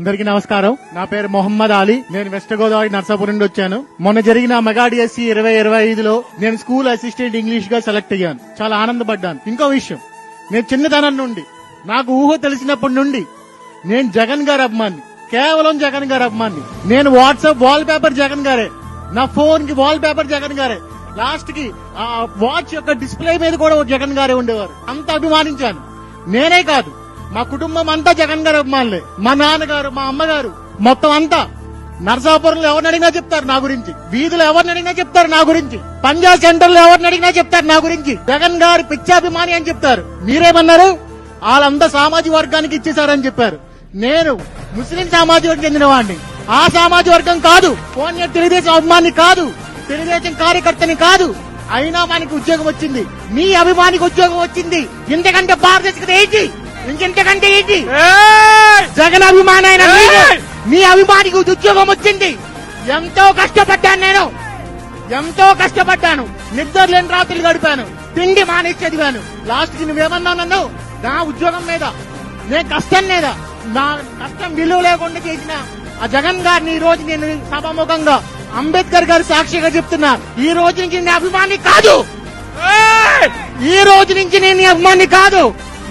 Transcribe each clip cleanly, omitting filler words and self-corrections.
అందరికీ నమస్కారం. నా పేరు మొహమ్మద్ అలీ. నేను వెస్ట్ గోదావరి నర్సాపురం నుండి వచ్చాను. మొన్న జరిగిన మెగా డిఎస్సి 2025లో నేను స్కూల్ అసిస్టెంట్ ఇంగ్లీష్ గా సెలెక్ట్ అయ్యాను. చాలా ఆనందపడ్డాను. ఇంకో విషయం, నేను చిన్నతనం నుండి నాకు ఊహ తెలిసినప్పటి నుండి నేను జగన్ గారి అభిమాని, కేవలం జగన్ గారి అభిమాని. నేను వాట్సాప్ వాల్ పేపర్ జగన్ గారే, నా ఫోన్ కి వాల్ పేపర్ జగన్ గారే, లాస్ట్ కి ఆ వాచ్ యొక్క డిస్ప్లే మీద కూడా జగన్ గారే ఉండేవారు. అంత అభిమానించాను. నేనే కాదు, మా కుటుంబం అంతా జగన్ గారి అభిమానులే. మా నాన్నగారు, మా అమ్మగారు, మొత్తం అంతా. నర్సాపురంలో ఎవరిని అడిగినా చెప్తారు నా గురించి, వీధిలో ఎవరిని అడిగినా చెప్తారు నా గురించి, పంజాబ్ సెంటర్ లో ఎవరిని అడిగినా చెప్తారు నా గురించి. జగన్ గారి పిచ్చాభిమాని అని చెప్తారు. మీరేమన్నారు? వాళ్ళంతా సామాజిక వర్గానికి ఇచ్చేశారని చెప్పారు. నేను ముస్లిం సామాజిక వర్గం చెందిన వాడిని. ఆ సామాజిక వర్గం కాదు, పోనీ తెలుగుదేశం అభిమాని కాదు, తెలుగుదేశం కార్యకర్తని కాదు. అయినా మనకి ఉద్యోగం వచ్చింది. మీ అభిమానికి ఉద్యోగం వచ్చింది. ఇంతకంటే పారదర్శకత ఏంటి? ఇంకెంతకంటే ఏంటి? జగన్ అభిమానైన మీ అభిమానికి ఉద్యోగం వచ్చింది. ఎంతో కష్టపడ్డాను, నేను ఎంతో కష్టపడ్డాను. నిద్ర లేని రాత్రులు గడిపాను, తిండి మానేసి చదివాను. లాస్ట్ కి నువ్వేమన్నావు నన్ను? నా ఉద్యోగం మీద, నేను కష్టం మీద, నా కష్టం విలువ లేకుండా చేసిన ఆ జగన్ గారిని ఈ రోజు నేను సభాముఖంగా అంబేద్కర్ గారి సాక్షిగా చెప్తున్నా, ఈ రోజు నుంచి నేను అభిమాని కాదు. ఈ రోజు నుంచి నేను అభిమాని కాదు.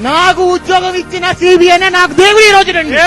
నాకు ఉద్యోగం ఇచ్చిన సిబిఐనే నాకు దేవుడు ఈ రోజు రండి.